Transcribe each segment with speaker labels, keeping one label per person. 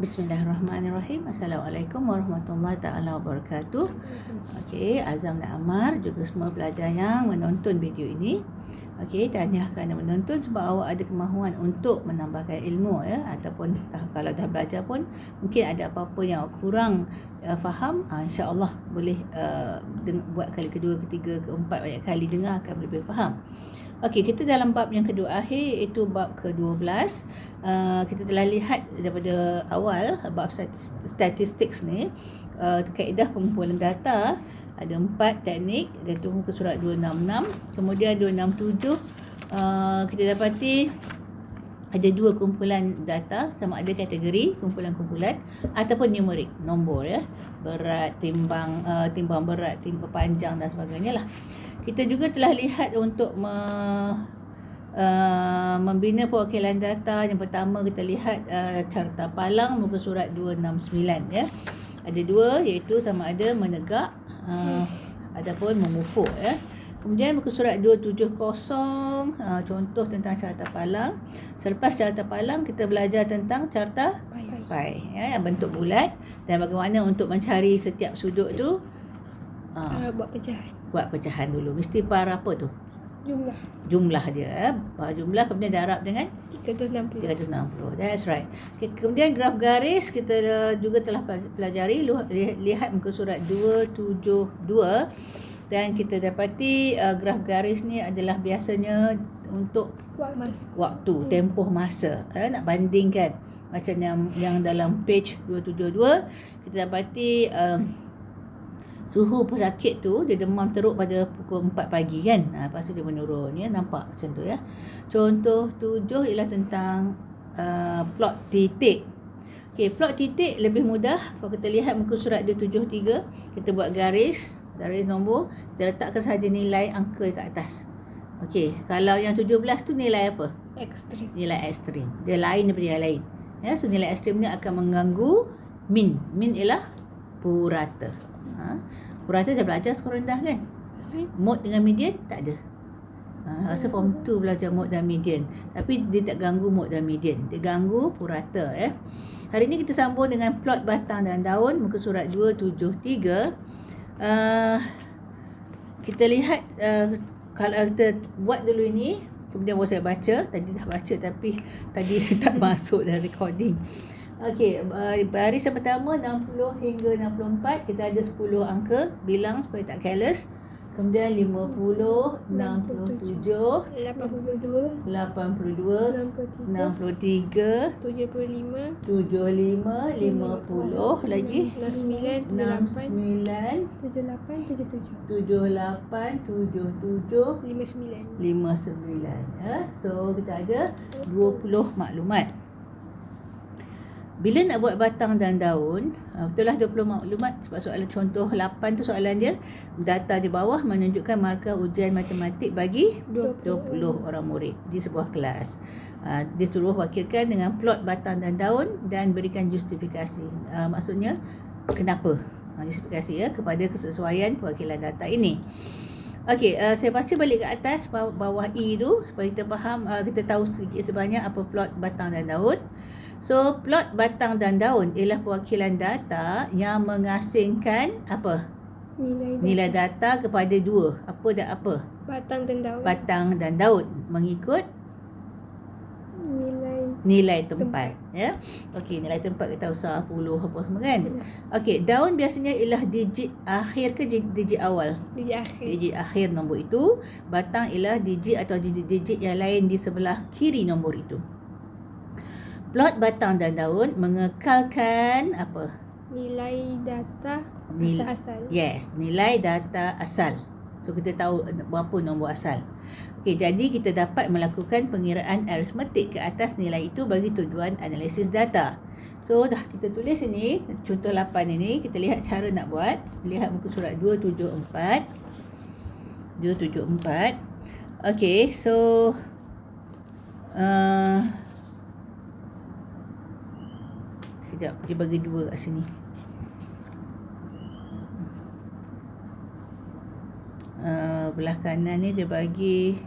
Speaker 1: Bismillahirrahmanirrahim. Assalamualaikum warahmatullahi taala wabarakatuh. Okey, Azam dan Ammar juga semua pelajar yang menonton video ini. Okey, tahniah kerana menonton sebab awak ada kemahuan untuk menambahkan ilmu ya, ataupun kalau dah belajar pun mungkin ada apa-apa yang awak kurang faham, insya-Allah boleh buat kali kedua, ketiga, keempat banyak kali dengar akan lebih faham. Okey, kita dalam bab yang kedua akhir iaitu bab ke-12. Kita telah lihat daripada awal bab statistik ni, kaedah pengumpulan data ada 4 teknik iaitu muka surat 266, kemudian 267 kita dapati ada 2 kumpulan data, sama ada kategori kumpulan-kumpulan ataupun numerik, nombor ya, berat, timbang berat, timbang panjang dan sebagainya lah. Kita juga telah lihat untuk membina perwakilan data. Yang pertama kita lihat carta palang muka surat 269 ya. Ada 2 iaitu sama ada menegak ataupun memufuk ya. Kemudian muka surat 270 contoh tentang carta palang. Selepas carta palang kita belajar tentang carta pai ya, yang bentuk bulat dan bagaimana untuk mencari setiap sudut tu. Buat pecahan dulu. Mesti par apa tu? Jumlah dia. Jumlah kemudian darab dengan 360. That's right. Okay, kemudian graf garis kita juga telah pelajari. Lihat muka surat 272 dan kita dapati graf garis ni adalah biasanya untuk waktu, tempoh masa. Nak bandingkan macam yang dalam page 272 kita dapati suhu pesakit tu dia demam teruk pada pukul 4 pagi kan. Lepas tu dia menurun ya, nampak macam tu ya. Contoh 7 ialah tentang plot titik. Okey, plot titik lebih mudah. Kalau kita lihat muka surat 273, kita buat garis nombor, kita letakkan sahaja nilai angka kat atas. Okey, kalau yang 17 tu nilai apa?
Speaker 2: Ekstrim.
Speaker 1: Nilai ekstrim. Dia lain daripada yang lain. Ya, so nilai ekstrim ni akan mengganggu min. Min ialah purata. Purata dah belajar skor rendah kan? Mode dengan median tak ada. Rasa form 2 belajar mode dan median. Tapi dia tak ganggu mode dan median. Dia ganggu purata ya. Hari ni kita sambung dengan plot batang dan daun muka surat 273. Kita lihat kalau kita buat dulu ini, kemudian baru saya baca. Tadi dah baca tapi tadi tak masuk dalam recording. Okey, baris yang pertama 60 hingga 64 kita ada 10 angka, bilang supaya tak careless. Kemudian 50, 67,
Speaker 2: 82,
Speaker 1: 63, 75,
Speaker 2: 75,
Speaker 1: 50 lagi
Speaker 2: 69,
Speaker 1: 69,
Speaker 2: 78, 77,
Speaker 1: 78, 77,
Speaker 2: 59.
Speaker 1: 59 ya. So kita ada 20 maklumat. Bila nak buat batang dan daun, betul lah 20 maklumat sebab soalan contoh 8 tu soalan dia, data di bawah menunjukkan markah ujian matematik bagi 20 orang murid di sebuah kelas. Dia suruh wakilkan dengan plot batang dan daun dan berikan justifikasi. Maksudnya kenapa? Justifikasi ya kepada kesesuaian perwakilan data ini. Okey, saya baca balik ke atas bawah E tu supaya kita faham, kita tahu sedikit sebanyak apa plot batang dan daun. So, plot batang dan daun ialah perwakilan data yang mengasingkan apa? Nilai data kepada 2. Apa dan apa?
Speaker 2: Batang dan daun.
Speaker 1: Batang dan daun mengikut nilai tempat. Ya. Okey, nilai tempat kita usah 10 apa semua kan? Okey, daun biasanya ialah digit akhir ke digit awal? Digit akhir nombor itu. Batang ialah digit atau digit yang lain di sebelah kiri nombor itu. Plot batang dan daun mengekalkan apa?
Speaker 2: Nilai data asal.
Speaker 1: Yes, nilai data asal. So kita tahu berapa nombor asal. Okey, jadi kita dapat melakukan pengiraan aritmetik ke atas nilai itu bagi tujuan analisis data. So dah kita tulis ini, contoh 8 ini, kita lihat cara nak buat. Lihat muka surat 274. Okey, so sekejap, dia bagi 2 kat sini. Belah kanan ni dia bagi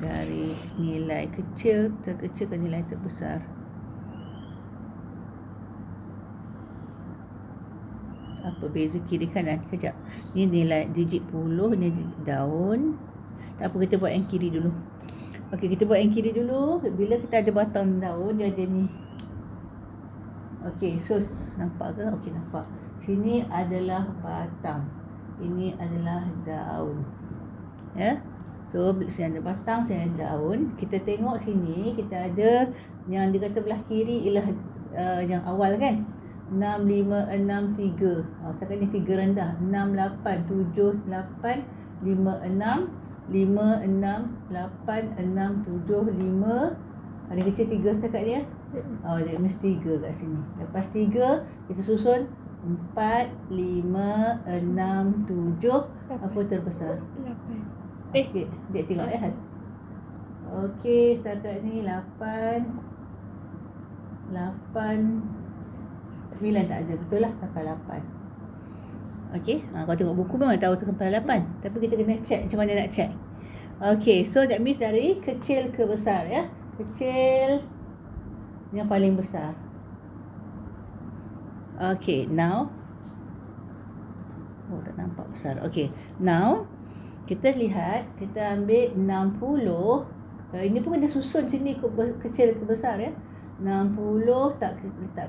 Speaker 1: dari nilai kecil terkecil ke nilai terbesar. apa beza kiri kanan. Kejap. Ni nilai digit puluh, ni digit daun. Tak apa, kita buat yang kiri dulu. Okey, kita buat yang kiri dulu. Bila kita ada batang daun, dia ada ni. Okey, so nampak ke? Okey, nampak. Sini adalah batang. Ini adalah daun. Ya. So, sini ada batang, sini ada daun. Kita tengok sini, kita ada yang dia kata belah kiri ialah yang awal kan. 6, 5, 6, 3. Setakat ni 3 rendah. 6, 8, 7, 8, 5, 6, 5, 6, 8, 6, 7, 5. Paling kecil 3 setakat ni ya. Dia mesti 3 kat sini. Lepas 3, kita susun 4, 5, 6, 7. Apa terbesar?
Speaker 2: 8.
Speaker 1: Okey, dia tengok ya. Okey, setakat ni 8, 9 tak ada. Betul lah, sampai 8. Okey, kalau tengok buku memang tahu sampai 8. Tapi kita kena check macam mana nak check. Okey, so that means dari kecil ke besar ya. Kecil yang paling besar. Okey, now. Oh, tak nampak besar. Okey, now kita lihat, kita ambil 60. Ini pun kena susun sini kecil ke besar ya. 60 letak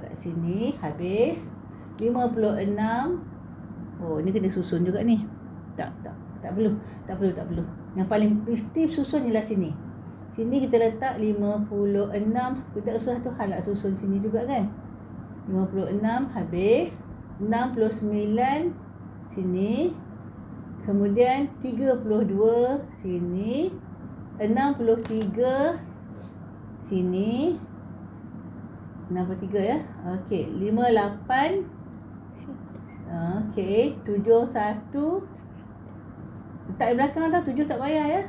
Speaker 1: kat sini, habis 56. Oh, ni kena susun juga ni. Tak perlu. Yang paling mesti susun ialah sini. Sini kita letak 56. Kita satu hal nak susun sini juga kan. 56 habis 69 sini. Kemudian 32 sini. 63 sini. 63 ya. Okey, 58. Okey, 71. Letak di belakang tau, 7 tak payah ya.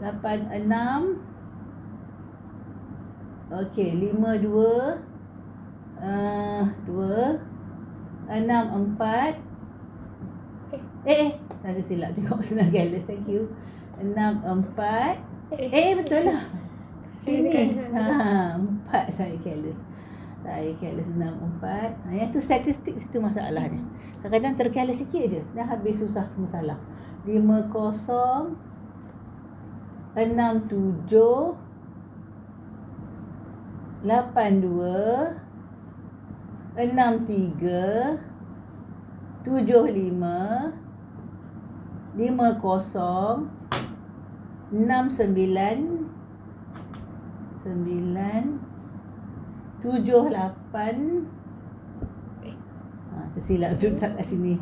Speaker 1: 86. Okey, 52. 2. 64. Ada silap tengok senang careless. Thank you. 64. Betul lah. Sini. 4 saya careless. 64. Yang tu statistik situ masalahnya. Kadang-kadang tercareless sikit je. Dah habis susah semua salah. 50. 67. 82. 63. 75. 50. 69. 78. Tersilap tu tak kat sini.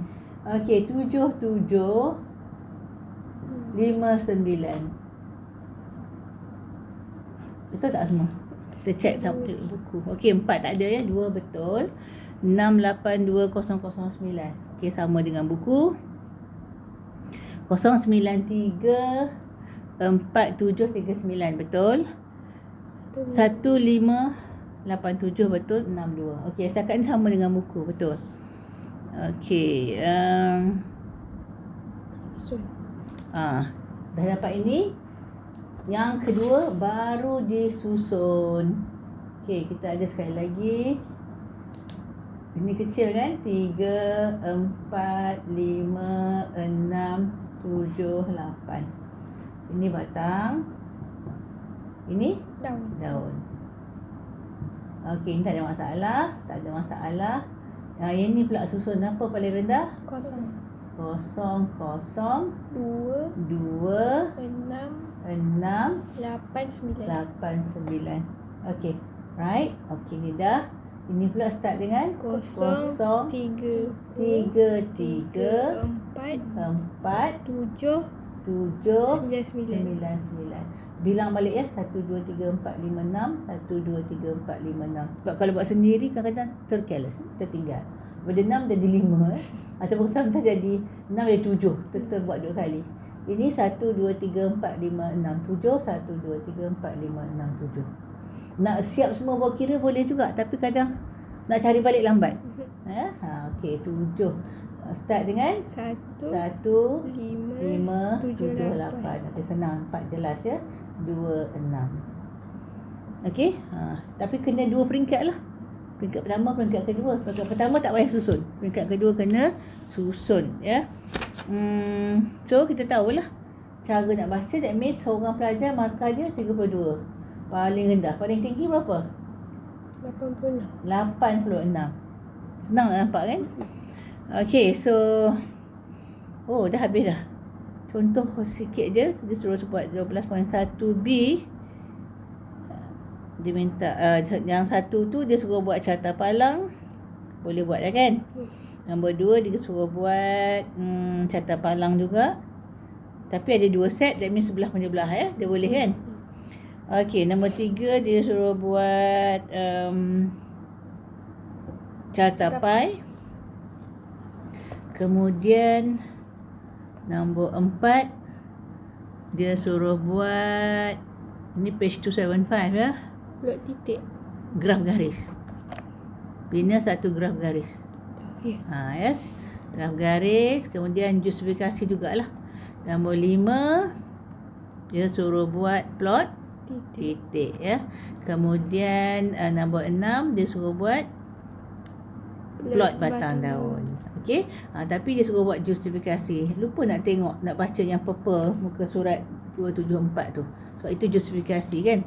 Speaker 1: Okey, 77. 59. Betul tak semua? Kita check sampai buku. Okey, 4 tak ada ya, 2 betul. 682009. Okey, sama dengan buku. 093 4739 betul. 1587 betul. 62. Okey, setakat ni sama dengan buku, betul. Okey, dah dapat ini. Yang kedua baru disusun. Okey, kita ada sekali lagi. Ini kecil kan? 3, 4, 5, 6, 7, 8. Ini batang. Ini daun. Okey, ni tak ada masalah. Tak ada masalah. Yang ini pula susun apa paling rendah?
Speaker 2: 0.
Speaker 1: 0, 0,
Speaker 2: 2,
Speaker 1: 2,
Speaker 2: 6,
Speaker 1: 6,
Speaker 2: 8, 9.
Speaker 1: 8, 9. Okey, right. Okey, ni dah. Ini pula start dengan
Speaker 2: 0,
Speaker 1: 3,
Speaker 2: 3,
Speaker 1: 4,
Speaker 2: 4, 7,
Speaker 1: 7,
Speaker 2: 9, 9.
Speaker 1: 9. Bilang balik ya. 1, 2, 3, 4, 5, 6. 1, 2, 3, 4, 5, 6. Sebab kalau buat sendiri kadang-kadang tercareless, tertinggal. Pada 6 jadi 5 ataupun sometimes jadi 6 jadi 7. Kita buat 2 kali. Ini 1, 2, 3, 4, 5, 6, 7. 1, 2, 3, 4, 5, 6, 7. Nak siap semua buat kira boleh juga. Tapi kadang nak cari balik lambat. Okey, 7. Start dengan
Speaker 2: 1,
Speaker 1: 5,
Speaker 2: 5,
Speaker 1: 7, 8. Okey, senang. 4 jelas ya. 2, 6. Okey. Tapi kena 2 peringkat lah. Peringkat pertama, peringkat kedua. Peringkat pertama tak payah susun. Peringkat kedua kena susun, ya. So kita tahulah cara nak baca. That means seorang pelajar markah dia 32. Paling rendah. Paling tinggi berapa?
Speaker 2: 86.
Speaker 1: 86. Senang nak nampak kan? Okay, so dah habis dah. Contoh sikit je. Dia suruh buat 12.1B. Dia minta yang satu tu dia suruh buat carta palang. Boleh buat dah kan? Nombor 2 dia suruh buat carta palang juga. Tapi ada 2 set, that means sebelah menyebelah, ya. Dia boleh kan? Okey, nombor 3 dia suruh buat carta pai. Kemudian nombor 4 dia suruh buat, ini page 275, ya.
Speaker 2: Plot titik.
Speaker 1: Graf garis. Bina satu graf garis.
Speaker 2: Ya.
Speaker 1: Ya. Graf garis, kemudian justifikasi jugalah. Nombor 5 dia suruh buat plot titik, ya. Kemudian nombor 6 dia suruh buat plot batang daun. Okey. Tapi dia suruh buat justifikasi. Lupa nak tengok, nak baca yang purple muka surat 274 tu. Sebab itu justifikasi kan.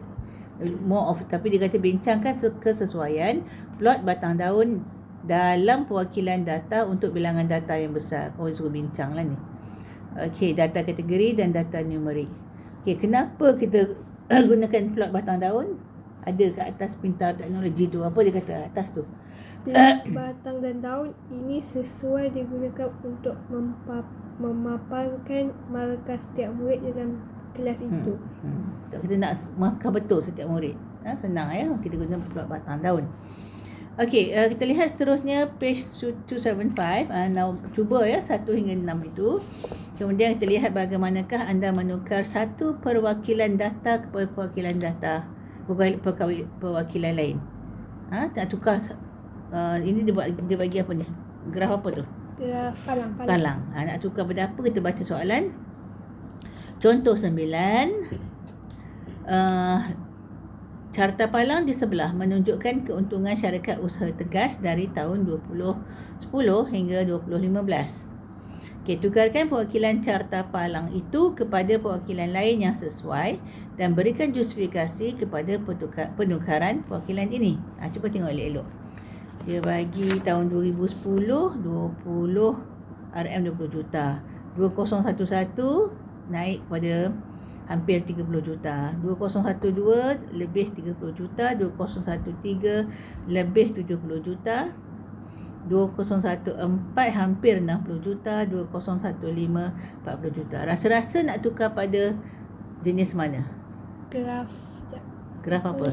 Speaker 1: More of, tapi dia kata bincangkan kesesuaian plot batang daun dalam perwakilan data untuk bilangan data yang besar. Dia suruh bincang lah ni. Okey, data kategori dan data numerik. Okey, kenapa kita gunakan plot batang daun? Ada kat atas pintar teknologi tu. Apa dia kata atas tu?
Speaker 2: Plot batang dan daun ini sesuai digunakan untuk memaparkan markah setiap murid dalam kelas itu.
Speaker 1: Kita nak markah betul setiap murid. Senang, ya. Kita guna plot batang daun. Okey, kita lihat seterusnya page 275. Now cuba, ya, 1 hingga 6 itu. Kemudian kita lihat bagaimanakah anda menukar satu perwakilan data kepada perwakilan data perwakilan lain. Tak tukar. Ini dia bagi apa ni? Graf apa tu?
Speaker 2: Graf palang.
Speaker 1: Nak tukar pada apa? Kita baca soalan. Contoh 9. Carta palang di sebelah menunjukkan keuntungan syarikat usaha tegas dari tahun 2010 hingga 2015. Okey, tukarkan perwakilan carta palang itu kepada perwakilan lain yang sesuai dan berikan justifikasi kepada penukaran perwakilan ini. Cuba tengok elok-elok. Dia bagi tahun 2010 20 RM20 juta. 2011 naik kepada hampir 30 juta. 2012 lebih 30 juta. 2013 lebih 70 juta. 2014 hampir 60 juta. 2015 40 juta. Rasa-rasa nak tukar pada jenis mana? Graf apa?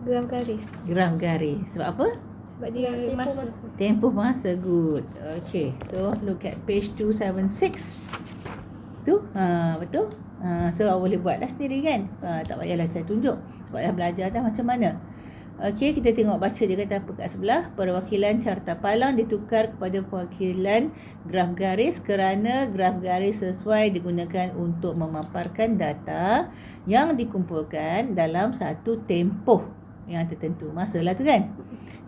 Speaker 2: Graf garis.
Speaker 1: Graf garis. Sebab apa?
Speaker 2: Sebab dia masa.
Speaker 1: Tempoh masa. Good. Okay. So look at page 276. Tu. Betul. So awak boleh buatlah sendiri kan. Tak payahlah saya tunjuk. Sebab dah belajar dah macam mana. Okey, kita tengok baca dia kata apa kat sebelah. Perwakilan carta palang ditukar kepada perwakilan graf garis kerana graf garis sesuai digunakan untuk memaparkan data yang dikumpulkan dalam satu tempoh yang tertentu. Masalah tu kan?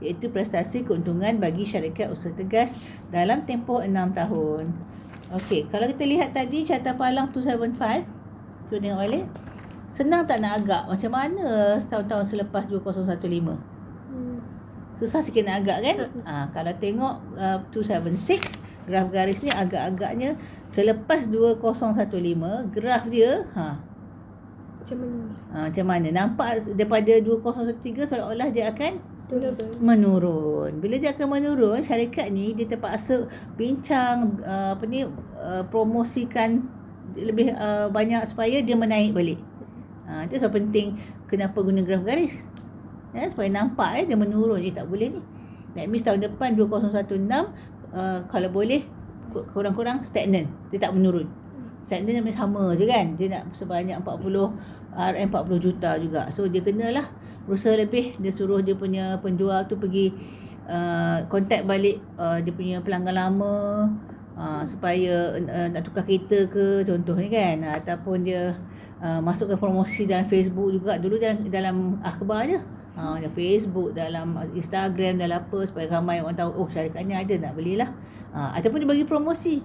Speaker 1: Iaitu prestasi keuntungan bagi syarikat usaha tegas dalam tempoh 6 tahun. Okey, kalau kita lihat tadi carta palang 275. Cuba tengok balik. Senang tak nak agak? Macam mana tahun-tahun selepas 2015? Susah sikit nak agak kan? Kalau tengok 276, graf garis ni agak-agaknya selepas 2015, graf dia
Speaker 2: Macam mana?
Speaker 1: Macam mana? Nampak daripada 2013 seolah-olah dia akan menurun. Bila dia akan menurun, syarikat ni dia terpaksa bincang promosikan lebih banyak supaya dia menaik balik. Itu sebab penting kenapa guna graf garis. Supaya nampak dia menurun. Tak boleh ni. That means tahun depan 2016 kalau boleh kurang-kurang stagnan. Dia tak menurun. Stagnan dia sama je kan. Dia nak sebanyak 40 juta juga. So dia kenalah berusaha lebih. Dia suruh dia punya penjual tu pergi contact balik dia punya pelanggan lama supaya nak tukar kereta ke contohnya kan. Ataupun dia masukkan promosi dalam Facebook juga. Dulu dalam akhbar je. Dalam Facebook, dalam Instagram, dalam apa, supaya ramai orang tahu, oh syarikat ni ada, nak belilah. Ataupun dia bagi promosi.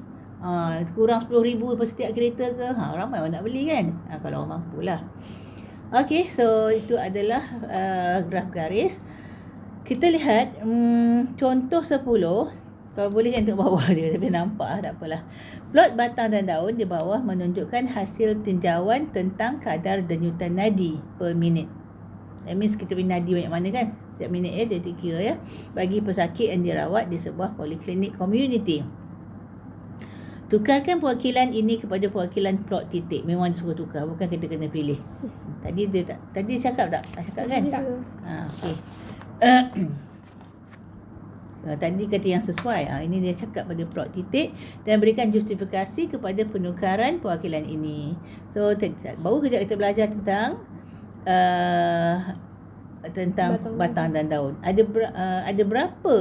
Speaker 1: Kurang RM10,000 per setiap kereta ke. Ramai orang nak beli kan. Kalau orang mampu lah. Okay, so itu adalah graf garis. Kita lihat contoh 10. Kalau boleh yang tengok bawah dia, tapi nampak tak apalah. Plot batang dan daun di bawah menunjukkan hasil tinjauan tentang kadar denyutan nadi per minit. That means kita punya nadi banyak mana kan? Setiap minit dia dikira ya. Bagi pesakit yang dirawat di sebuah poliklinik community. Tukarkan perwakilan ini kepada perwakilan plot titik. Memang disuruh tukar, bukan kita kena pilih. Tadi cakap tak? Tak cakap kan?
Speaker 2: Tak.
Speaker 1: Okey. Tadi kata yang sesuai. Ini dia cakap pada plot titik dan berikan justifikasi kepada penukaran perwakilan ini. So baru kejap kita belajar tentang batang dan daun. Ada berapa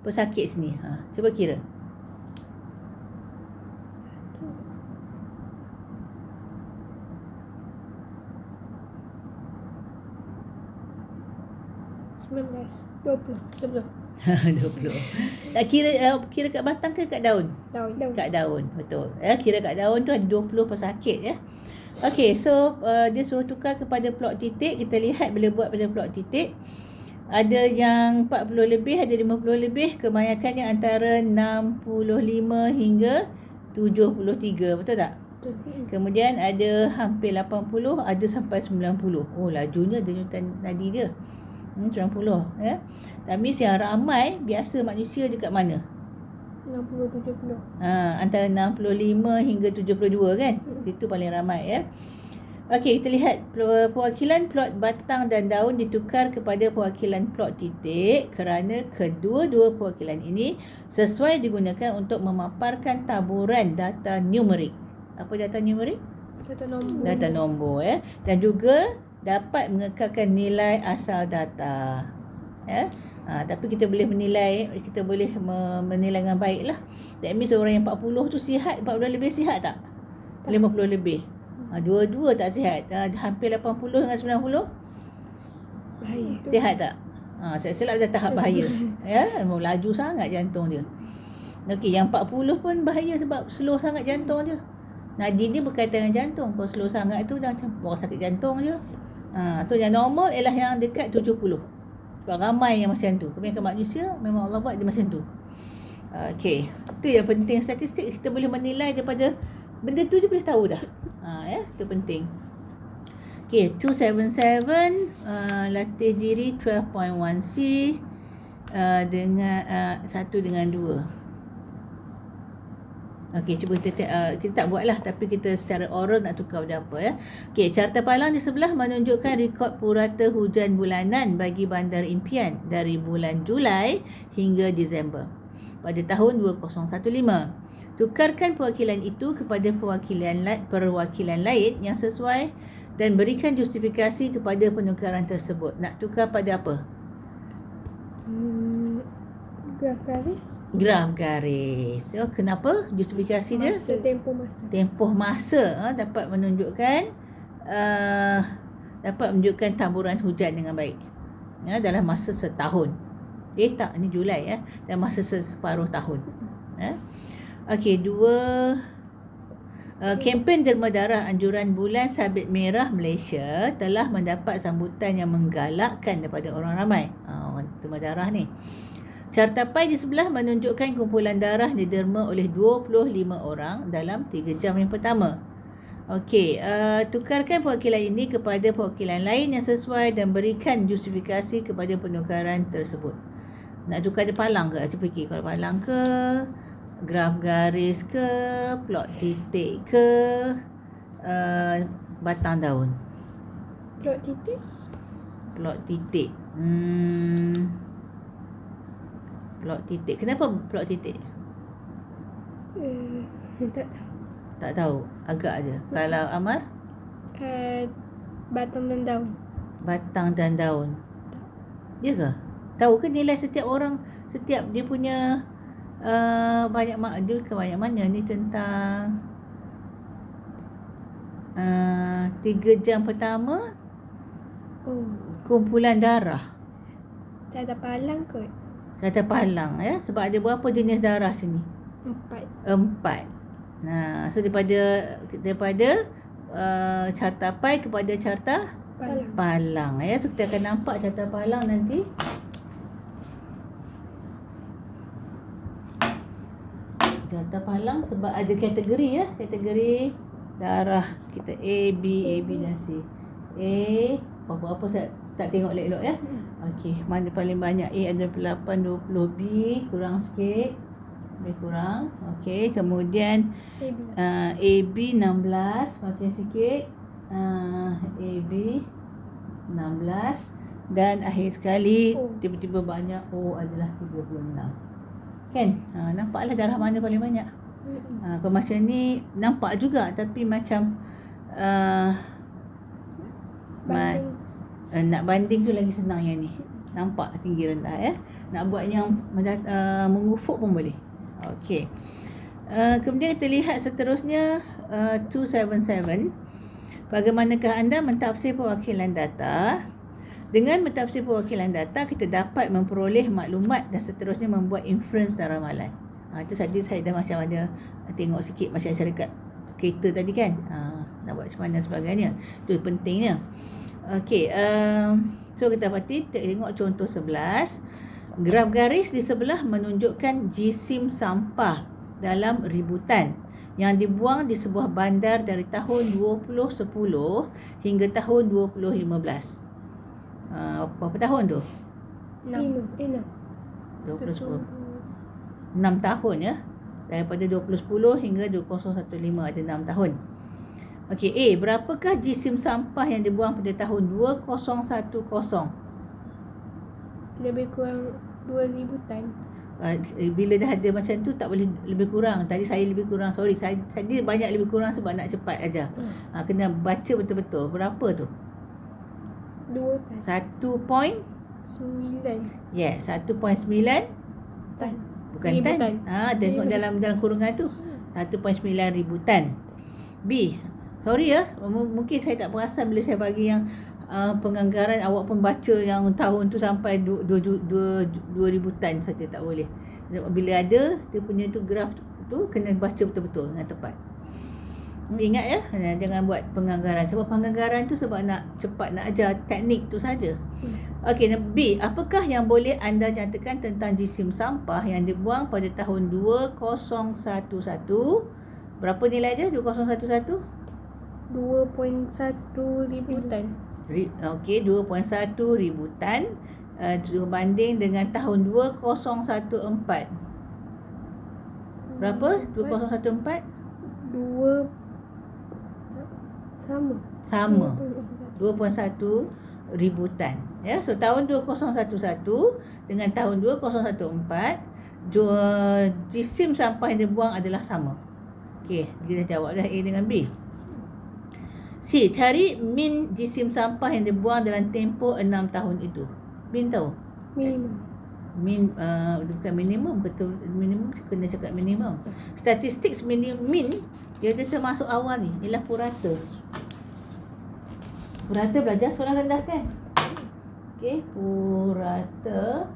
Speaker 1: pesakit sini? Cuba kira.
Speaker 2: 20.
Speaker 1: 20. Tak kira kat batang ke kat daun?
Speaker 2: Daun.
Speaker 1: Kat daun, betul. Kira kat daun tu ada 20 pesakit ya. Okey, so dia suruh tukar kepada plot titik. Kita lihat bila buat pada plot titik, ada yang 40 lebih, ada 50 lebih. Kebanyakannya antara 65 hingga 73, betul tak? Kemudian ada hampir 80, ada sampai 90. Oh, lajunya denyutan nadi dia 90 ya. Tapi yang ramai biasa manusia dekat mana?
Speaker 2: 60-70.
Speaker 1: Antara 65 hingga 72 kan? Itu paling ramai ya. Okey, kita lihat perwakilan plot batang dan daun ditukar kepada perwakilan plot titik kerana kedua-dua perwakilan ini sesuai digunakan untuk memaparkan taburan data numerik. Apa data numerik? Data nombor ya. Dan juga dapat mengekalkan nilai asal data. Ya. Tapi kita boleh menilai, kita boleh menilai dengan baik lah. That means orang yang 40 tu sihat, 40 lebih sihat tak? 50 lebih. Dua-dua tak sihat. Hampir 80 dengan 90
Speaker 2: bahaya.
Speaker 1: Sihat tak? Saya silap dah tahap bahaya. Ya, laju sangat jantung dia. Okey, yang 40 pun bahaya sebab slow sangat jantung dia. Nadi ni berkaitan dengan jantung. Kalau slow sangat tu dah macam orang sakit jantung je. So yang normal ialah yang dekat 70. Sebab ramai yang macam tu. Kebanyakan manusia memang Allah buat dia macam tu. Okey, itu yang penting statistik. Kita boleh menilai daripada benda tu je boleh tahu dah. Ya, itu penting. Okey, 277 latih diri 12.1C dengan 1 dengan 2. Okey, cuba kita tak buatlah, tapi kita secara oral nak tukar pada apa ya. Okey, carta palang di sebelah menunjukkan rekod purata hujan bulanan bagi Bandar Impian dari bulan Julai hingga Disember pada tahun 2015. Tukarkan perwakilan itu kepada perwakilan lain yang sesuai dan berikan justifikasi kepada penukaran tersebut. Nak tukar pada apa? Graf garis. So, kenapa? Justifikasi dia? Tempoh masa. Dapat menunjukkan taburan hujan dengan baik. Ya, dalam masa setahun. Tak, ni Julai ya. Dalam masa separuh tahun. Ya. Okey, 2. Kempen derma darah anjuran Bulan Sabit Merah Malaysia telah mendapat sambutan yang menggalakkan daripada orang ramai. Orang derma darah ni. Carta pai di sebelah menunjukkan kumpulan darah diderma oleh 25 orang dalam 3 jam yang pertama. Okey, tukarkan perwakilan ini kepada perwakilan lain yang sesuai dan berikan justifikasi kepada penukaran tersebut. Nak tukar dia palang ke? Cuba fikir, kalau palang ke, graf garis ke, plot titik ke, batang daun.
Speaker 2: Plot titik.
Speaker 1: Plot titik. Kenapa plot titik?
Speaker 2: Tak tahu.
Speaker 1: Tak tahu. Agak aja. Kalau Amar?
Speaker 2: Batang dan daun.
Speaker 1: Batang dan daun. Ya ke? Tahu ke nilai setiap orang, setiap dia punya banyak dia ke banyak mana ni tentang 3 jam pertama
Speaker 2: Oh,
Speaker 1: kumpulan darah.
Speaker 2: carta palang kot.
Speaker 1: Carta palang ya. Sebab ada berapa jenis darah sini? 4. Nah, so daripada carta pai kepada carta palang ya. So kita akan nampak carta palang nanti. Carta palang sebab ada kategori ya. Kategori darah kita A, B dan C. A, apa-apa saya tak tengok elok-elok ya. Okey, mana paling banyak? A ada 8, 20, B kurang sikit. Lebih kurang. Okey, kemudian AB 16, makin sikit. AB 16 dan akhir sekali tiba-tiba banyak O adalah 36. Kan? Nampaklah darah mana paling banyak. Kalau macam ni nampak juga tapi macam nak banding tu lagi senang yang ni. Nampak tinggi rendah ya. Nak buat yang mengufuk pun boleh. Okey. Kemudian kita lihat seterusnya 277. Bagaimanakah anda mentafsir perwakilan data? Dengan mentafsir perwakilan data, kita dapat memperoleh maklumat dan seterusnya membuat inference dan ramalan. Itu saja saya dah macam ada tengok sikit macam syarikat kereta tadi kan. Nak buat macam mana sebagainya. Itu pentingnya. Okey, so kita pasti tengok contoh 11. Graf garis di sebelah menunjukkan jisim sampah dalam ributan yang dibuang di sebuah bandar dari tahun 2010 hingga tahun 2015. Berapa tahun tu?
Speaker 2: 6.
Speaker 1: 6 tahun ya. Daripada 2010 hingga 2015 ada 6 tahun. Okey, A, berapakah jisim sampah yang dibuang pada tahun 2010?
Speaker 2: Lebih kurang 2,000 tan.
Speaker 1: Bila dah ada macam tu tak boleh lebih kurang. Tadi saya lebih kurang, sorry. Saya banyak lebih kurang sebab nak cepat aja. Kena baca betul-betul. Berapa tu?
Speaker 2: 2 tan.
Speaker 1: 1.9.
Speaker 2: 9
Speaker 1: Yes, 1.9
Speaker 2: tan.
Speaker 1: bukan
Speaker 2: Ribu
Speaker 1: tan. Tengok dalam kurungan tu. 1.9 ribu tan. B. Sorry ya, mungkin saya tak perasan bila saya bagi yang penganggaran, awak pun baca yang tahun tu sampai 2,000 tan saja tak boleh. Bila ada dia punya tu graf tu kena baca betul-betul dengan tepat. Ingat ya, jangan buat penganggaran. Sebab penganggaran tu sebab nak cepat nak ajar teknik tu saja. Okey, B. Apakah yang boleh anda nyatakan tentang jisim sampah yang dibuang pada tahun 2011? Berapa nilai dia 2011?
Speaker 2: 2.1 ribu tan.
Speaker 1: Okey, 2.1 ribu tan berbanding dengan tahun 2014. Berapa? 2014?
Speaker 2: 2 sama.
Speaker 1: 2.1 ribu tan. Ya, so tahun 2011 dengan tahun 2014 jisim sampah yang dibuang adalah sama. Okey, kita jawab dah A dengan B. C. Cari min jisim sampah yang dibuang dalam tempoh 6 tahun itu. Min tahu?
Speaker 2: Minimum.
Speaker 1: Min bukan minimum, betul minimum kena cakap minimum. Statistik min dia termasuk awal ni, ialah purata. Purata belajar sekolah rendah kan? Okey, purata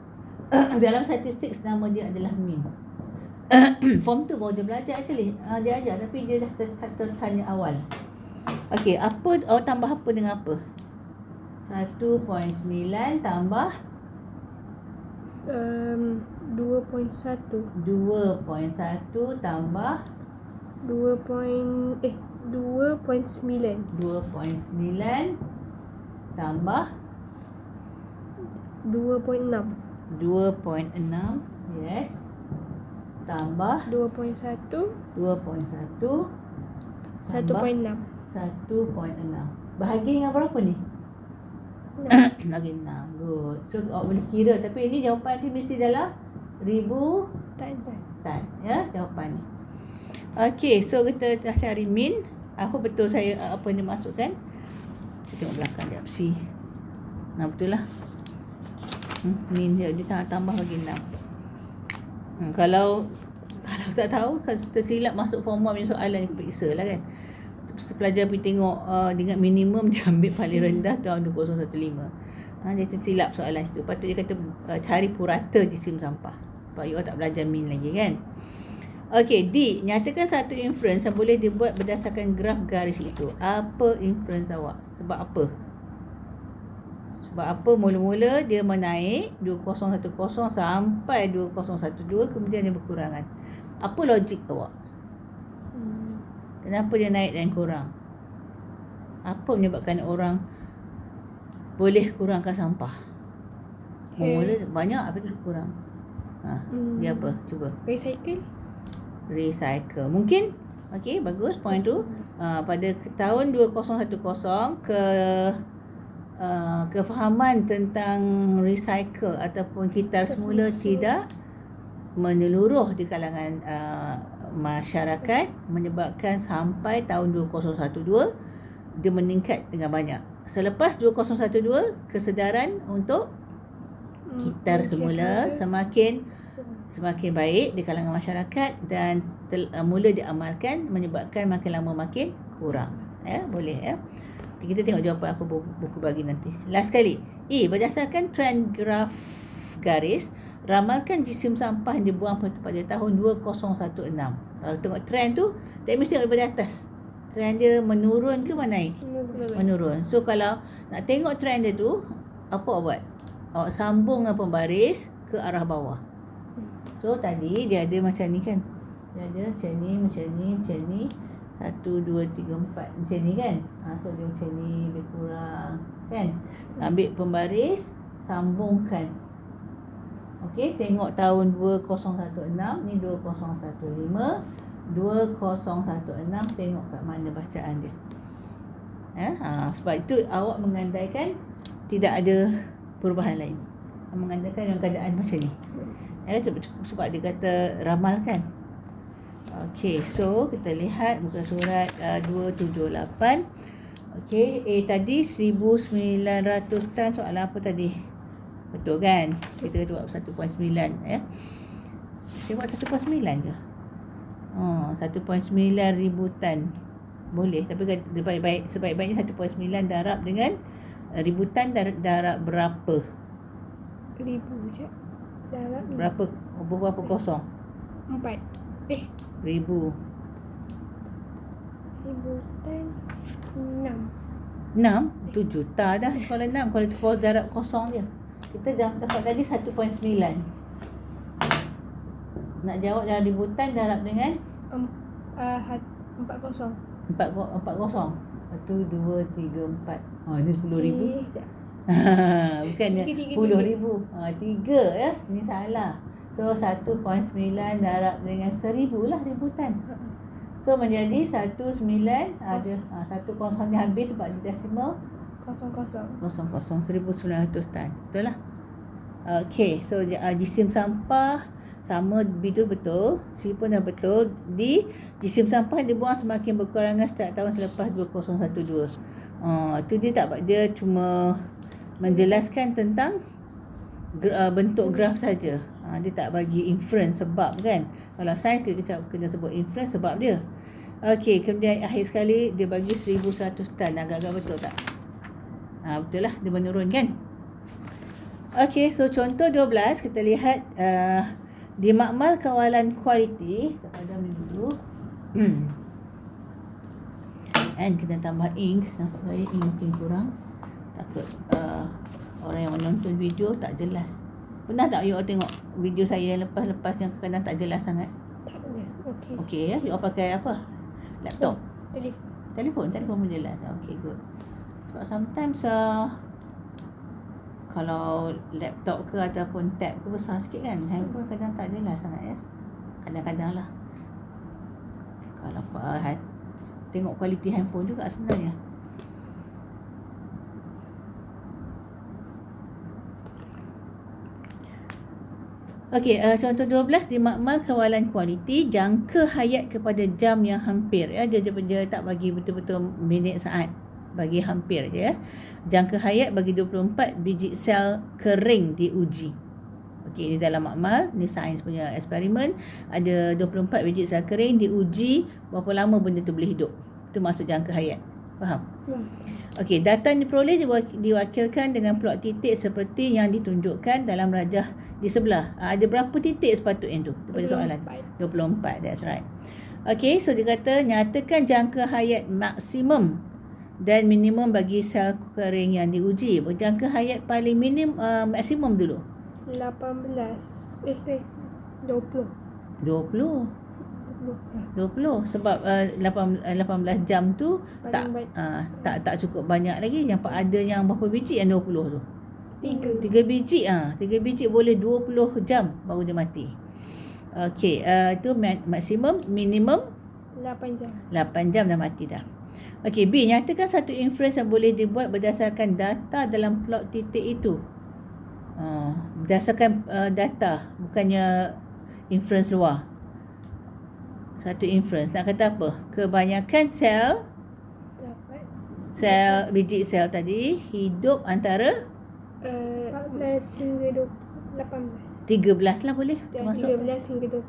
Speaker 1: dalam statistik nama dia adalah min. Form tu baru dia belajar actually. Dia ajar tapi dia dah tanya awal. Okey, apa tambah apa dengan apa? 1.9 tambah
Speaker 2: 2.1
Speaker 1: tambah
Speaker 2: 2.9
Speaker 1: tambah
Speaker 2: 2.6
Speaker 1: yes, tambah
Speaker 2: 2.1
Speaker 1: tambah
Speaker 2: 1.6
Speaker 1: 1.6. Bahagi dengan berapa ni? Lagi 6. Good. So awak boleh kira tapi ini jawapan dia mesti dalam ribu tan. Ya, jawapan ni. Okey, so kita dah cari min. Aku betul saya apa yang dia masukkan. Kita tengok belakang dia. C. Betul lah. Min dia tambah lagi 6. Kalau tak tahu, kalau tersilap masuk form 1 punya soalan ni periksa lah kan. pelajar pergi tengok dengan minimum dia ambil paling rendah tahun 2015. Dia tersilap soalan situ. Patut dia kata cari purata jisim sampah. Sebab you all tak belajar min lagi kan. Okey, D. Nyatakan satu inference yang boleh dibuat berdasarkan graf garis itu. Apa inference awak? Sebab apa? Sebab apa mula-mula dia menaik 2010 sampai 2012, kemudian dia berkurangan. Apa logik awak? Kenapa dia naik dan kurang? Apa menyebabkan orang boleh kurangkan sampah? Mula banyak, apa tu kurang? Dia apa? Cuba. Recycle. Mungkin. Okey, bagus point tu. Pada tahun 2010 kefahaman tentang recycle ataupun kitar semula tidak menyeluruh di kalangan masyarakat, menyebabkan sampai tahun 2012 dia meningkat dengan banyak. Selepas 2012, kesedaran untuk kitar semula semakin baik di kalangan masyarakat dan mula diamalkan, menyebabkan makin lama makin kurang. Boleh ya. Kita tengok jawapan apa buku bagi nanti. Last sekali. E. Berdasarkan trend graf garis, ramalkan jisim sampah yang dibuang pada tahun 2016. Kalau tengok trend tu, tak mesti tengok daripada atas. Trend dia menurun ke naik? Menurun. So kalau nak tengok trend dia tu, apa awak buat? Awak sambung dengan pembaris ke arah bawah. So tadi dia ada macam ni kan. Dia ada macam ni. 1, 2, 3, 4 macam ni kan. So dia macam ni, lebih kurang kan. Ambil pembaris, sambungkan. Okey, tengok tahun 2016 ni 2015, 2016, tengok kat mana bacaan dia. Sebab itu awak mengandaikan tidak ada perubahan lain. Mengandaikan yang keadaan macam ni. Sebab dia kata ramalkan. Okey, so kita lihat muka surat 278. Okey, tadi 1900 tan soalan apa tadi? Betul kan? Kita buat 1.9 ya. Saya buat 1.9 ke? 1.9 ribu tan. Boleh, tapi sebaik-baiknya 1.9 darab dengan ribu tan darab berapa?
Speaker 2: Ribu je. Darab
Speaker 1: berapa kosong?
Speaker 2: 4.
Speaker 1: Ribu
Speaker 2: tan 6.
Speaker 1: 6? Itu juta dah. Kalau 6, kalau darab kosong dia. Kita dah dapat tadi 1.9. Nak jawab dalam ributan darab dengan
Speaker 2: 4 kosong.
Speaker 1: 4 kosong. 1, 2, 3, 4. Ini 10,000. Bukannya 10,000. 3 ya. Ini salah. So 1.9 darab dengan 1,000 lah ributan. So menjadi 19 ada 1 kosongnya habis sebab di desimal 1,900 tan. Betul lah. Okey, so jisim sampah sama betul. C pun dah betul. D, jisim sampah dibuang semakin berkurangan setiap tahun selepas 2012. Tu dia cuma menjelaskan tentang bentuk graf saja. Dia tak bagi inference sebab kan. Kalau sains kita kena sebut inference sebab dia. Okey, kemudian akhir sekali dia bagi 1,100 tan. Agak-agak betul tak? Betul lah, dia menurun kan. Okey, so contoh 12 kita lihat di makmal kawalan kualiti. Kita padam ni dulu. And kita tambah ink. Nampak saya ink makin kurang. Takut orang yang menonton video tak jelas. Pernah tak you all tengok video saya yang lepas-lepas yang kadang tak jelas sangat?
Speaker 2: Tak pernah.
Speaker 1: Okey ya, you all pakai apa? Laptop?
Speaker 2: Telefon
Speaker 1: pun jelas. Okey, good. Sebab sometimes kalau laptop ke ataupun tab ke besar sikit kan, handphone kadang tak jelas sangat ya. Kadang-kadang lah. Kalau tengok kualiti handphone juga sebenarnya. Okey, contoh 12 di makmal kawalan kualiti, jangka hayat kepada jam yang hampir ya. Dia tak bagi betul-betul minit saat, bagi hampir je ya. Jangka hayat bagi 24 biji sel kering diuji. Okey, ini dalam makmal, ni sains punya eksperimen, ada 24 biji sel kering diuji berapa lama benda tu boleh hidup. Itu maksud jangka hayat. Faham?
Speaker 2: Hmm.
Speaker 1: Okey, data yang diperoleh diwakilkan dengan plot titik seperti yang ditunjukkan dalam rajah di sebelah. Ada berapa titik sepatutnya tu? Daripada soalan. 24. That's right. Okey, so dia kata nyatakan jangka hayat maksimum dan minimum bagi sel kering yang diuji. Jangka hayat paling maksimum dulu.
Speaker 2: 18. 20.
Speaker 1: 20 sebab 18 jam tu
Speaker 2: Paling
Speaker 1: tak cukup banyak lagi. Yang ada yang berapa biji yang 20 tu?
Speaker 2: 3
Speaker 1: biji. 3 biji boleh 20 jam baru dia mati. Okey, itu maksimum, minimum
Speaker 2: 8 jam.
Speaker 1: 8 jam dah mati dah. Okey, B, nyatakan satu inference yang boleh dibuat berdasarkan data dalam plot titik itu. Berdasarkan data, bukannya inference luar. Satu inference nak kata apa? Kebanyakan
Speaker 2: Dapat
Speaker 1: biji sel tadi hidup antara
Speaker 2: 14 hingga 18.
Speaker 1: 13 lah boleh. Termasuk
Speaker 2: 13 hingga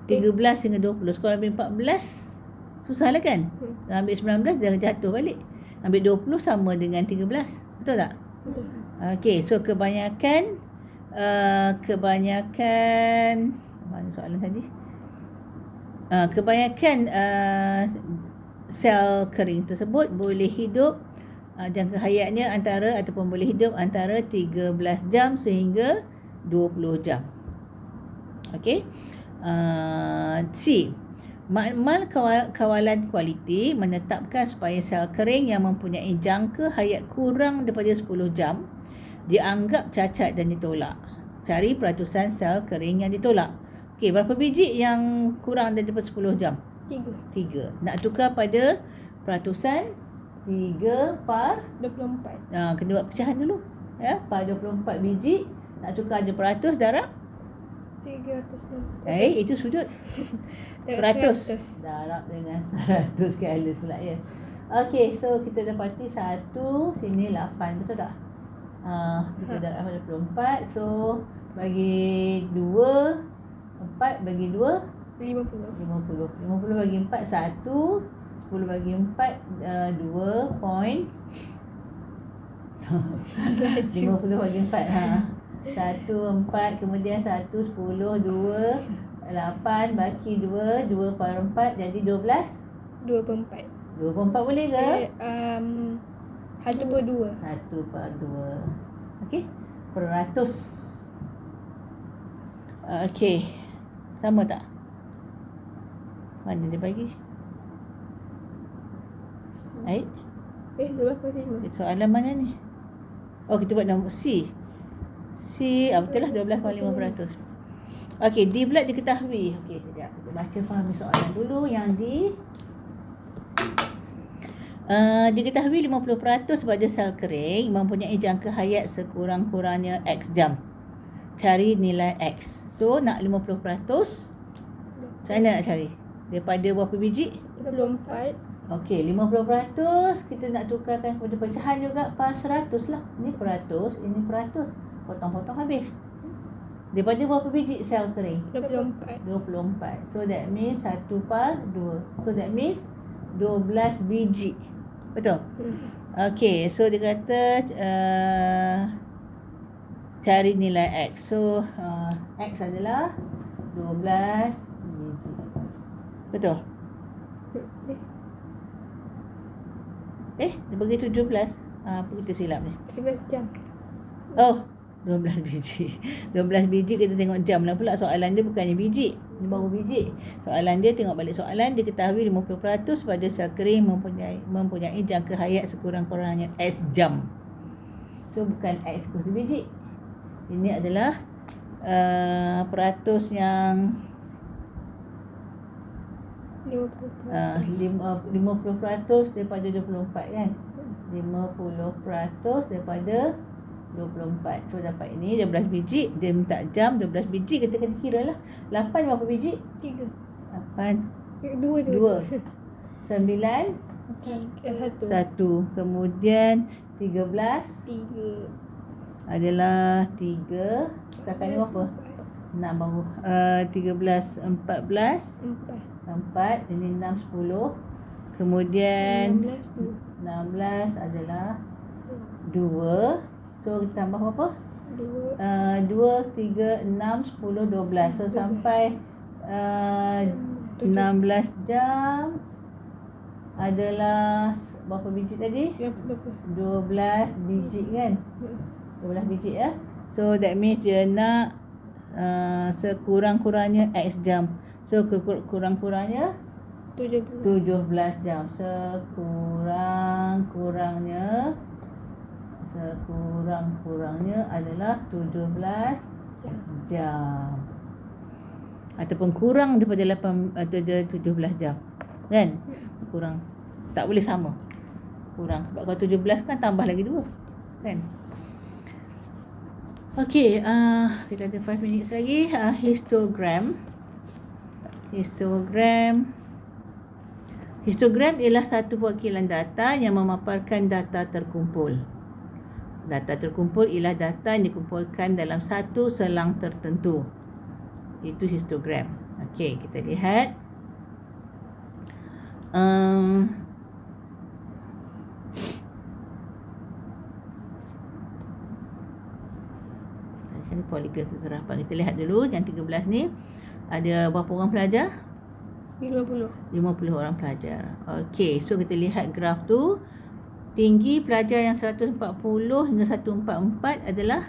Speaker 1: 13 hingga 20. Sekolah ambil 14 susah lah kan? Ambil 19 dah jatuh balik. Ambil 20 sama dengan 13. Betul tak?
Speaker 2: Betul.
Speaker 1: Okey, so kebanyakan mana soalan tadi? Kebanyakan sel kering tersebut boleh hidup jangka hayatnya boleh hidup antara 13 jam sehingga 20 jam. Okey. C. Makmal kawalan kualiti menetapkan supaya sel kering yang mempunyai jangka hayat kurang daripada 10 jam dianggap cacat dan ditolak. Cari peratusan sel kering yang ditolak. Okey, berapa biji yang kurang daripada 10 jam? 3. Nak tukar pada peratusan 3 par
Speaker 2: 24.
Speaker 1: kena buat pecahan dulu. Ya, par 24 biji. Nak tukar je peratus darab
Speaker 2: 360.
Speaker 1: itu sudut. Peratus. Darab dengan 100 halus pula ya. Okey, so kita dapati 1 sini 8, betul tak? Kita darab pada 24. So bagi 2 4 bagi 2
Speaker 2: 50.
Speaker 1: 50 bagi 4 1. 10 bagi 4 2 point 50 bagi 4 1 4 kemudian 1 10 2 8 bagi 2 2 per 4 jadi 12
Speaker 2: 2 per 4.
Speaker 1: 2 per 4 boleh ke?
Speaker 2: 1 per 2.
Speaker 1: 1 per 2. Okey, peratus. Okey, sama tak? Mana dia bagi?
Speaker 2: 12 per 5.
Speaker 1: Soalan mana ni? Oh, kita buat nombor C. Betul lah 12.5%. Okey, D pula diketahui. Okey, sekejap. Kita baca fahami soalan dulu yang D. Diketahui 50% pada sel kering mempunyai jangka hayat sekurang-kurangnya X jam. Cari nilai X. So, nak 50%. Macam mana nak cari? Daripada berapa biji?
Speaker 2: 24.
Speaker 1: Okey, 50% kita nak tukarkan kepada pecahan juga par 100 lah. Ini peratus, ini peratus. Potong-potong habis. Daripada berapa biji sel kering?
Speaker 2: 24.
Speaker 1: 24. So that means 1 par 2. So that means 12 biji. Betul? Okey, so dia kata cari nilai X. So X adalah 12 biji. Betul? Dia bagi 17. Apa kita silap ni?
Speaker 2: 13 jam.
Speaker 1: Oh, 12 biji. 12 biji kita tengok jam lah pula. Soalan dia bukannya biji. Dia baru biji. Soalan dia tengok balik soalan. Dia ketahui 50% pada sel kering mempunyai jangka hayat sekurang-kurangnya S jam. So bukan X kursus biji. Ini adalah peratus yang
Speaker 2: 50%.
Speaker 1: 50% daripada 24 kan. 50% daripada 24. So dapat ini 12 biji. Dia minta jam 12 biji. Kita kena kira lah. 8 berapa biji?
Speaker 2: 3.
Speaker 1: 8
Speaker 2: 2.
Speaker 1: 9 1. Kemudian 13
Speaker 2: 3.
Speaker 1: adalah 3. Setakat ni berapa? Nak baru 13 14
Speaker 2: 4.
Speaker 1: 4. Ini 6 10. Kemudian
Speaker 2: 16
Speaker 1: 16 adalah 2. So kita tambah berapa?
Speaker 2: 2
Speaker 1: 2, 3, 6, 10, 12. So
Speaker 2: 12.
Speaker 1: sampai 16 jam adalah berapa biji tadi? 12 biji kan? 12 biji ya. So that means dia nak sekurang-kurangnya X jam. So kurang-kurangnya
Speaker 2: 17
Speaker 1: jam. Sekurang-kurangnya adalah 17 jam. Ataupun kurang daripada 17 jam. Kan? Kurang. Tak boleh sama. Kurang. Sebab kalau 17 kan tambah lagi 2. Kan? Okey, kita ada 5 minutes lagi. Histogram. Histogram ialah satu perwakilan data yang memaparkan data terkumpul. Data terkumpul ialah data yang dikumpulkan dalam satu selang tertentu. Itu histogram. Okey, kita lihat. Ini poligon kekerapan. Kita lihat dulu yang 13 ni. Ada berapa orang pelajar?
Speaker 2: 50
Speaker 1: orang pelajar. Okey, so kita lihat graf tu. Tinggi pelajar yang 140 hingga 144 adalah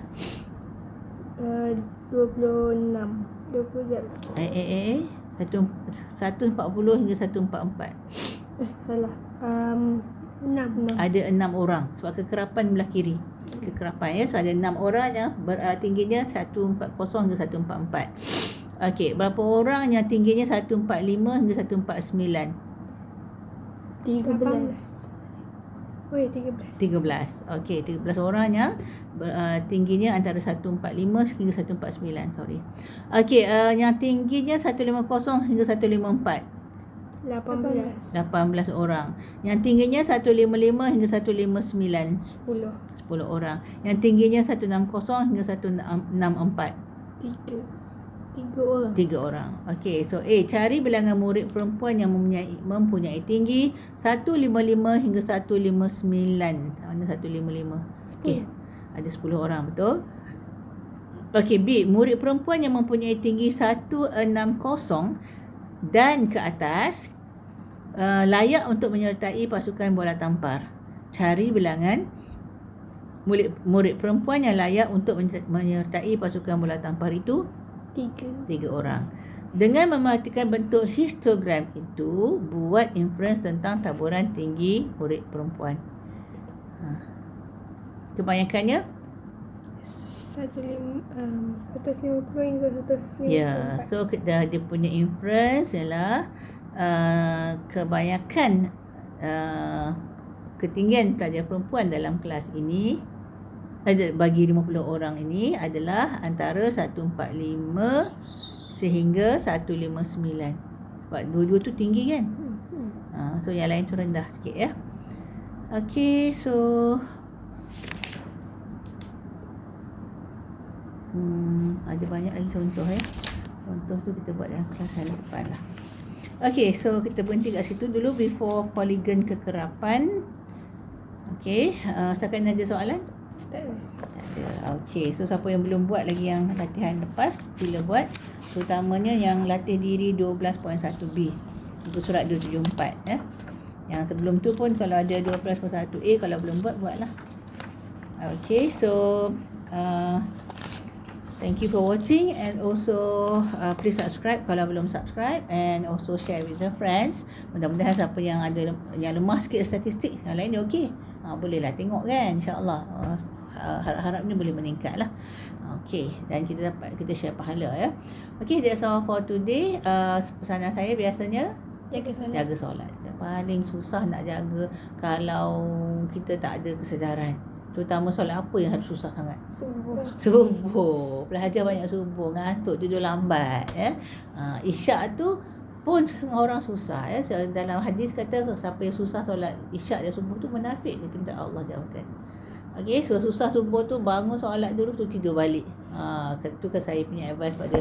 Speaker 2: 20 jam.
Speaker 1: 140 hingga 144.
Speaker 2: Salah. 6.
Speaker 1: Ada 6 orang sebab kekerapan belah kiri. Kekerapan ya. So ada 6 orang yang tingginya 140 hingga 144. Okey, berapa orang yang tingginya 145 hingga 149?
Speaker 2: 13.
Speaker 1: 13. Okey, 13 orang yang tingginya antara 145 hingga 149. Sorry. Okey, yang tingginya 150 hingga 154. 18 orang. Yang tingginya 155 hingga 159. 10 orang. Yang tingginya 160 hingga 164. 3 orang. Okey, so cari bilangan murid perempuan yang mempunyai tinggi 155 hingga 159. Mana 155? Okey, ada 10 orang, betul? Okey, B, murid perempuan yang mempunyai tinggi 160 dan ke atas layak untuk menyertai pasukan bola tampar. Cari bilangan murid perempuan yang layak untuk menyertai pasukan bola tampar itu 3 orang. Dengan memerhatikan bentuk histogram itu, buat inference tentang taburan tinggi murid perempuan. Kebanyakannya
Speaker 2: 150 hingga 154.
Speaker 1: ya, so dia punya inference ialah kebanyakan ketinggian pelajar perempuan dalam kelas ini bagi 50 orang ini adalah antara 145 sehingga 159. Sebab dua-dua tu tinggi kan? So yang lain tu rendah sikit ya. Okey, so ada banyak lagi contoh ya. Contoh tu kita buat dalam kelas hari depan lah. Okey, so kita berhenti kat situ dulu before polygon kekerapan. Okey, setakat ni ada soalan? Tak ada. Okey, so siapa yang belum buat lagi yang latihan lepas, sila buat. Terutamanya yang latih diri 12.1B. Itu surat 274 ya. Yang sebelum tu pun kalau ada 12.1A, kalau belum buatlah. Okey, so thank you for watching, and also please subscribe kalau belum subscribe, and also share with your friends. Mudah-mudahan siapa yang ada yang lemah sikit statistik, yang lain dia okey. Bolehlah tengok kan, insya-Allah. Harap-harapnya boleh meningkat lah. Okey, dan kita share pahala ya. Okey, that's all for today. Pesanan saya biasanya jaga solat. Paling susah nak jaga kalau kita tak ada kesedaran. Terutama solat apa yang harus susah sangat? Subuh. Belajar banyak subuh, ngantuk, tidur lambat ya. Isyak tu pun setengah orang susah ya. Dalam hadis kata siapa yang susah solat isyak dan subuh tu munafik, kita minta Allah jauhkan. Okey, so susah subuh tu bangun solat dulu tu tidur balik. Itu kan saya punya advice pada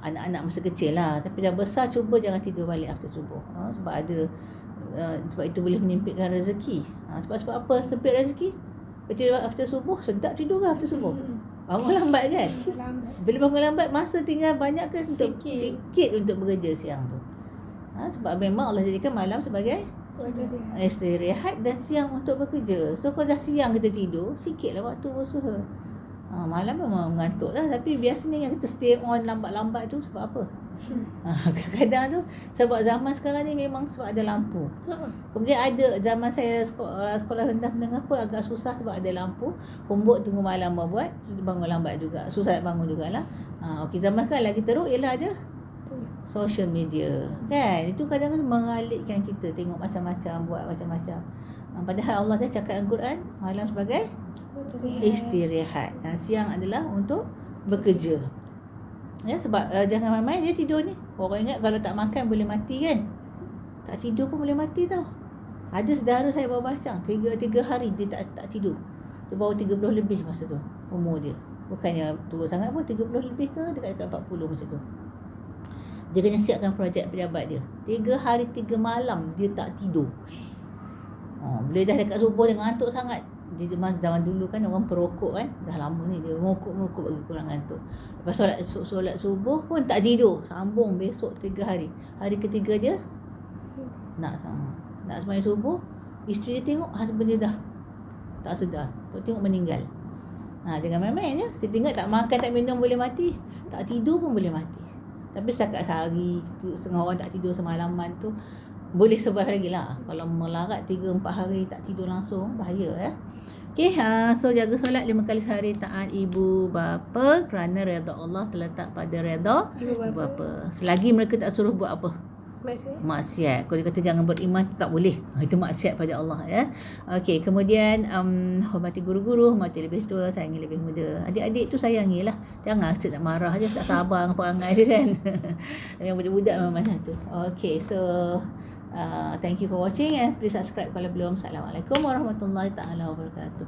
Speaker 1: anak-anak masa kecil lah. Tapi dah besar, cuba jangan tidur balik after subuh. Sebab ada sebab itu boleh menyempitkan rezeki. Sebab apa sempit rezeki? Tidur after subuh, sedap tidur kan after subuh. Bangun lambat kan?
Speaker 2: Lambat.
Speaker 1: Bila bangun lambat, masa tinggal banyak ke untuk sikit untuk bekerja siang tu. Sebab memang Allah jadikan malam sebagai istirahat dan siang untuk bekerja. So kalau dah siang kita tidur, sikitlah waktu berusaha. Malam memang mengantuk lah. Tapi biasanya yang kita stay on lambat-lambat tu sebab apa? Kadang-kadang tu sebab zaman sekarang ni memang sebab ada lampu. Kemudian ada zaman saya sekolah rendah menengah pun agak susah sebab ada lampu. Homework tunggu malam buat, bangun lambat juga. Susah nak bangun jugalah. Okey, zaman sekarang lagi teruk ialah ada social media. Kan? Itu kadang-kadang mengalihkan kita tengok macam-macam, buat macam-macam. Padahal Allah dah cakap dalam Quran, malam sebagai istirahat. Siang adalah untuk bekerja. Ya, sebab jangan main-main dia tidur ni. Orang ingat kalau tak makan boleh mati kan? Tak tidur pun boleh mati tau. Ada saudara saya bawa bacang 3 hari dia tak tidur. Dia baru 30 lebih masa tu umur dia. Bukannya tua sangat pun, 30 lebih ke dekat 40 macam tu. Dia kena siapkan projek pejabat dia. 3 hari 3 malam dia tak tidur. Bila dah dekat subuh dia ngantuk sangat. Dia masa zaman dulu kan orang perokok kan. Dah lama ni dia merokok bagi kurang ngantuk. Lepas solat subuh pun tak tidur. Sambung besok 3 hari. Hari ketiga dia nak sembahyang subuh. Isteri dia tengok husband dia dah tak sedar. Tengok meninggal. Jangan main-main ya. Kita ingat tak makan tak minum boleh mati. Tak tidur pun boleh mati. Tapi setakat sehari, setengah orang tak tidur semalaman tu boleh survive lagi lah. Kalau melarat 3-4 hari tak tidur langsung, bahaya ya. Okay, so jaga solat 5 kali sehari, taat ibu bapa kerana redha Allah terletak pada redha ibu bapa. Selagi mereka tak suruh buat apa? Maksiat. Kalau dia kata jangan beriman, tak boleh. Itu maksiat pada Allah ya. Okey, kemudian hormati guru-guru, hormati lebih tua, sayangi lebih muda. Adik-adik tu sayangilah. Jangan asyik nak marah je, tak sabar dengan perangai dia kan. Yang budak-budak memang macam tu. Okey, so thank you for watching and please subscribe kalau belum. Assalamualaikum warahmatullahi taala wabarakatuh.